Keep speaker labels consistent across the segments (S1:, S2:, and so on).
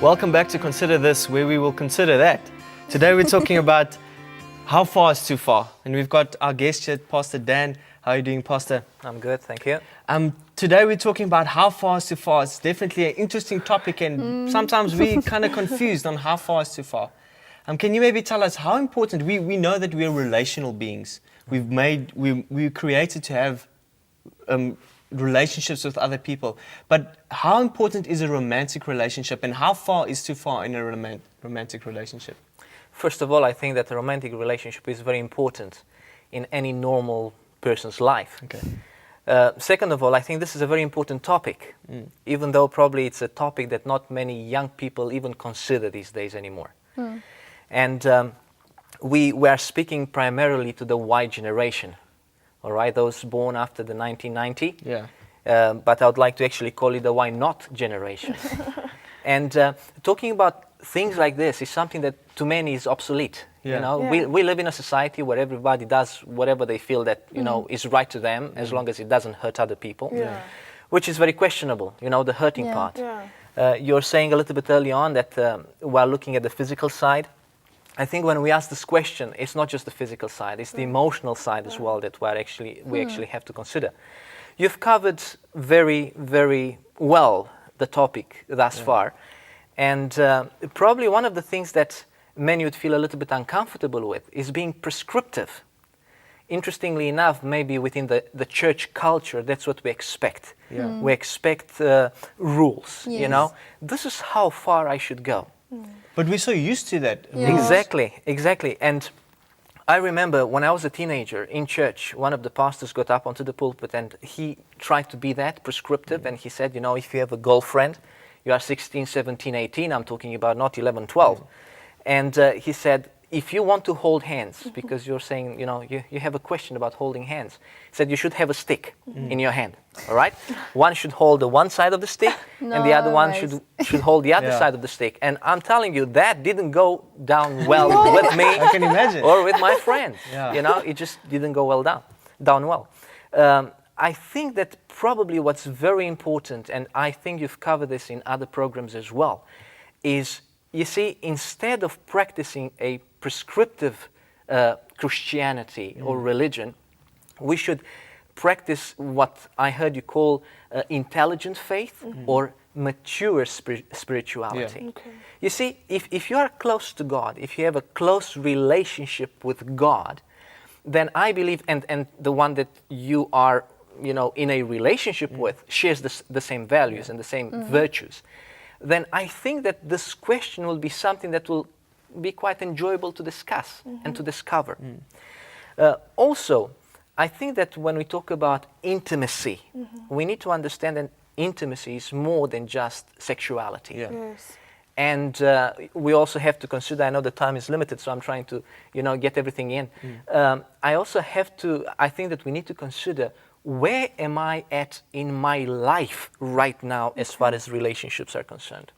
S1: Welcome back to Consider This, where we will consider that. Today we're talking about how far is too far. And we've got our guest here, Pastor Dan. How are you doing, Pastor?
S2: I'm good, thank you.
S1: Today we're talking about how far is too far. It's definitely an interesting topic, and sometimes we're kind of confused on how far is too far. Can you maybe tell us how important, we know that we're relational beings. We're created to have relationships with other people. But how important is a romantic relationship, and how far is too far in a romantic relationship?
S2: First of all, I think that a romantic relationship is very important in any normal person's life.
S1: Okay.
S2: Second of all, I think this is a very important topic, even though probably it's a topic that not many young people even consider these days anymore. And we are speaking primarily to the Y generation. All right, those born after the 1990.
S1: Yeah.
S2: But I would like to actually call it the why not generation. And talking about things like this is something that to many is obsolete.
S1: Yeah.
S2: You know, we live in a society where everybody does whatever they feel that is right to them, as long as it doesn't hurt other people.
S3: Yeah.
S2: Which is very questionable. You know, the hurting part.
S3: Yeah.
S2: You're saying a little bit early on that while looking at the physical side. I think when we ask this question, it's not just the physical side, it's the emotional side as well that we actually have to consider. You've covered very, very well the topic thus far. And probably one of the things that many would feel a little bit uncomfortable with is being prescriptive. Interestingly enough, maybe within the church culture, that's what we expect.
S1: Yeah.
S2: We expect rules,
S3: Yes.
S2: you know. This is how far I should go.
S1: But we're so used to that.
S3: Yeah.
S2: Exactly. And I remember when I was a teenager in church, one of the pastors got up onto the pulpit and he tried to be that prescriptive. And he said, you know, if you have a girlfriend, you are 16, 17, 18, I'm talking about not 11, 12. And he said, if you want to hold hands, because you're saying, you know, you have a question about holding hands, he said you should have a stick in your hand, all right? One should hold the one side of the stick, and the other one should hold the other side of the stick. And I'm telling you, that didn't go down well with me.
S1: I can imagine.
S2: Or with my friends.
S1: Yeah.
S2: You know, it just didn't go down well. I think that probably what's very important, and I think you've covered this in other programs as well, is, you see, instead of practicing a prescriptive Christianity or religion, we should practice what I heard you call intelligent faith or mature spirituality.
S1: Yeah.
S3: Okay.
S2: You see, if you are close to God, if you have a close relationship with God, then I believe, and the one that you are, you know, in a relationship with shares the same values and the same virtues, then I think that this question will be something that will be quite enjoyable to discuss and to discover. Also, I think that when we talk about intimacy, we need to understand that intimacy is more than just sexuality.
S1: Yeah.
S3: Yes.
S2: And we also have to consider, I know the time is limited, so I'm trying to, you know, get everything in. I think that we need to consider, where am I at in my life right now as far as relationships are concerned?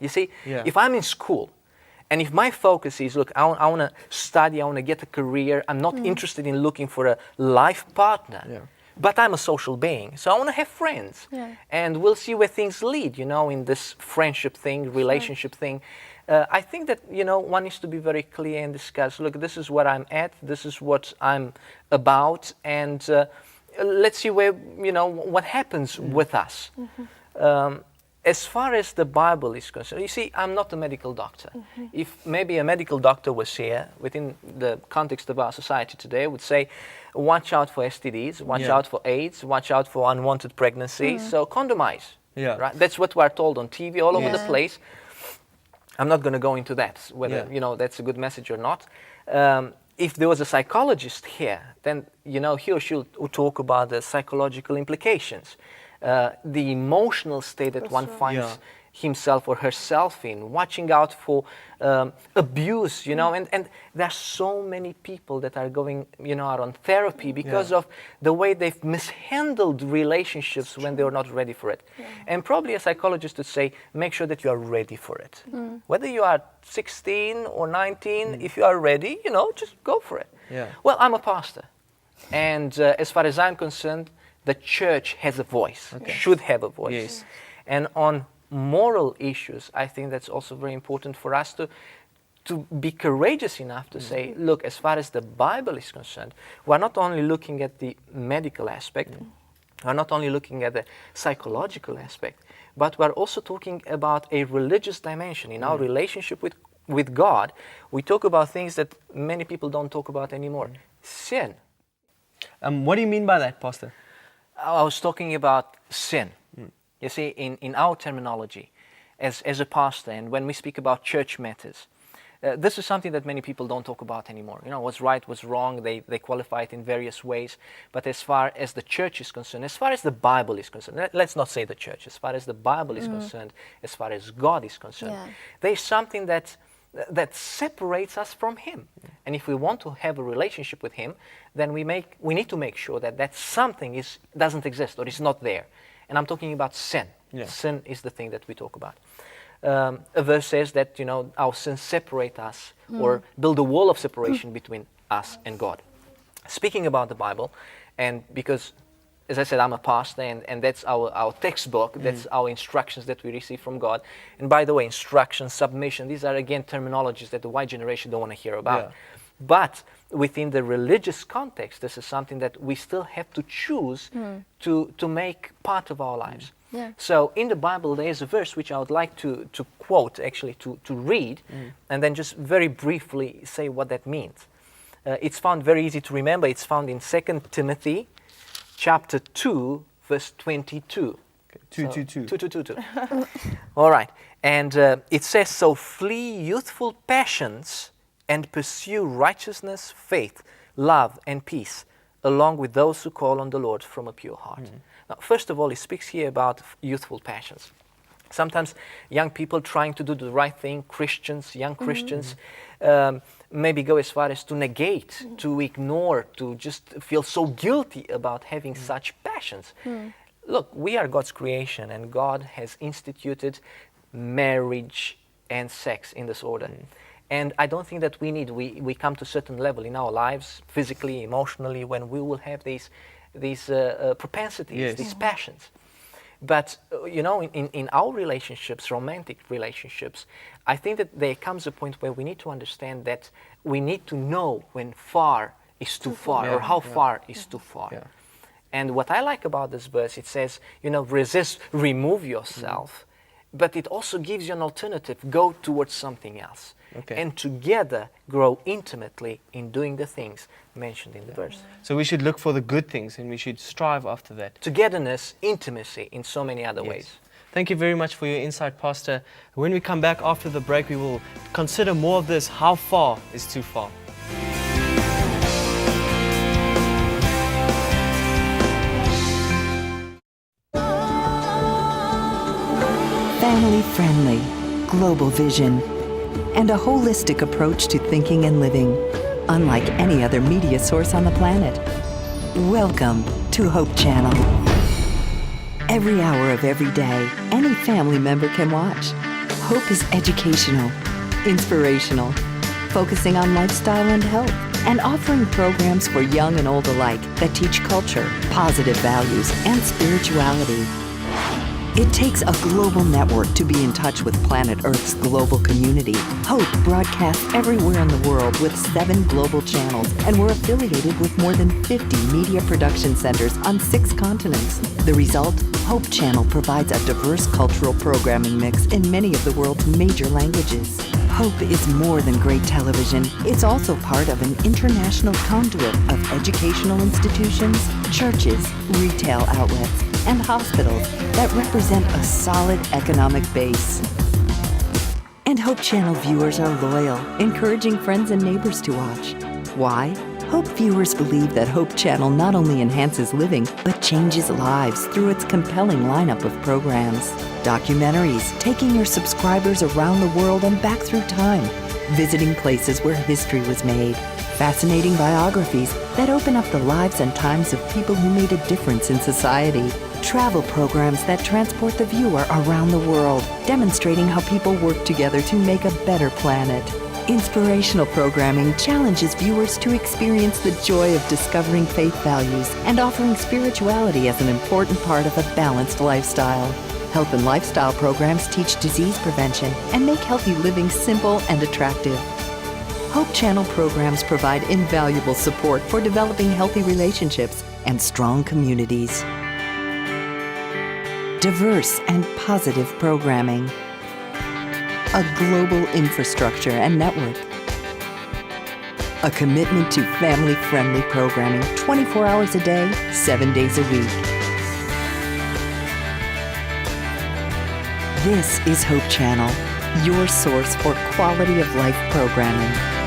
S2: You see, if I'm in school, and if my focus is, look, I want to study, I want to get a career, I'm not interested in looking for a life partner, but I'm a social being, so I want to have friends. And we'll see where things lead, you know, in this friendship thing, relationship thing. I think that, you know, one needs to be very clear and discuss, look, this is what I'm at, this is what I'm about, and let's see where, you know, what happens with us. As far as the Bible is concerned, you see, I'm not a medical doctor. If maybe a medical doctor was here, within the context of our society today, would say, watch out for STDs, watch out for AIDS, watch out for unwanted pregnancy, so condomize.
S1: Yeah.
S2: Right? That's what we're told on TV all over the place. I'm not going to go into that, whether you know that's a good message or not. If there was a psychologist here, then, you know, he or she would talk about the psychological implications. The emotional state that one finds himself or herself in, watching out for abuse, you know, and there are so many people that are going, you know, are on therapy because of the way they've mishandled relationships when they were not ready for it. And probably a psychologist would say, make sure that you are ready for it. Whether you are 16 or 19, if you are ready, you know, just go for it. Well, I'm a pastor. And as far as I'm concerned, the church has a voice, should have a voice. And on moral issues, I think that's also very important for us to be courageous enough to say, look, as far as the Bible is concerned, we're not only looking at the medical aspect, we're not only looking at the psychological aspect, but we're also talking about a religious dimension. In our relationship with God, we talk about things that many people don't talk about anymore. Sin.
S1: What do you mean by that, Pastor?
S2: I was talking about sin. You see, in our terminology, as a pastor, and when we speak about church matters, this is something that many people don't talk about anymore. You know, what's right, what's wrong, they qualify it in various ways. But as far as the church is concerned, as far as the Bible is concerned, let's not say the church, as far as the Bible is concerned, as far as God is concerned, there's something that separates us from Him. And if we want to have a relationship with Him, then we need to make sure that something doesn't exist or is not there. And I'm talking about sin. Yeah. Sin is the thing that we talk about. A verse says that, you know, our sins separate us or build a wall of separation between us and God. Speaking about the Bible, and because, as I said, I'm a pastor, and that's our textbook, that's our instructions that we receive from God. And by the way, instruction, submission, these are again terminologies that the white generation don't want to hear about. Yeah. But within the religious context, this is something that we still have to choose to make part of our lives. Yeah. So in the Bible, there is a verse which I would like to quote, actually to read, and then just very briefly say what that means. It's found very easy to remember. It's found in 2 Timothy chapter 2, verse 22.
S1: Okay.
S2: 2. All right. And it says, so flee youthful passions and pursue righteousness, faith, love, and peace, along with those who call on the Lord from a pure heart. Now, first of all, it speaks here about youthful passions. Sometimes young people trying to do the right thing, Christians, young Christians, maybe go as far as to negate, to ignore, to just feel so guilty about having such passions. Look, we are God's creation, and God has instituted marriage and sex in this order. And I don't think that we come to a certain level in our lives, physically, emotionally, when we will have these propensities, these passions. But, you know, in our relationships, romantic relationships, I think that there comes a point where we need to understand that we need to know when far is too far, or how far is too far. Yeah. And what I like about this verse, it says, you know, resist, remove yourself, but it also gives you an alternative, go towards something else. Okay. And together grow intimately in doing the things mentioned in the verse. So
S1: we should look for the good things and we should strive after that.
S2: Togetherness, intimacy in so many other ways.
S1: Thank you very much for your insight, Pastor. When we come back after the break, we will consider more of this, how far is too far.
S3: Family-friendly, global vision, and a holistic approach to thinking and living, unlike any other media source on the planet. Welcome to Hope Channel. Every hour of every day, any family member can watch. Hope is educational, inspirational, focusing on lifestyle and health, and offering programs for young and old alike that teach culture, positive values, and spirituality. It takes a global network to be in touch with planet Earth's global community. Hope broadcasts everywhere in the world with 7 global channels, and we're affiliated with more than 50 media production centers on 6 continents. The result? Hope Channel provides a diverse cultural programming mix in many of the world's major languages. Hope is more than great television. It's also part of an international conduit of educational institutions, churches, retail outlets, and hospitals that represent a solid economic base. And Hope Channel viewers are loyal, encouraging friends and neighbors to watch. Why? Hope viewers believe that Hope Channel not only enhances living, but changes lives through its compelling lineup of programs. Documentaries taking your subscribers around the world and back through time, visiting places where history was made. Fascinating biographies that open up the lives and times of people who made a difference in society. Travel programs that transport the viewer around the world, demonstrating how people work together to make a better planet. Inspirational programming challenges viewers to experience the joy of discovering faith values and offering spirituality as an important part of a balanced lifestyle. Health and lifestyle programs teach disease prevention and make healthy living simple and attractive. Hope Channel programs provide invaluable support for developing healthy relationships and strong communities. Diverse and positive programming. A global infrastructure and network. A commitment to family-friendly programming 24 hours a day, 7 days a week. This is Hope Channel, your source for quality of life programming.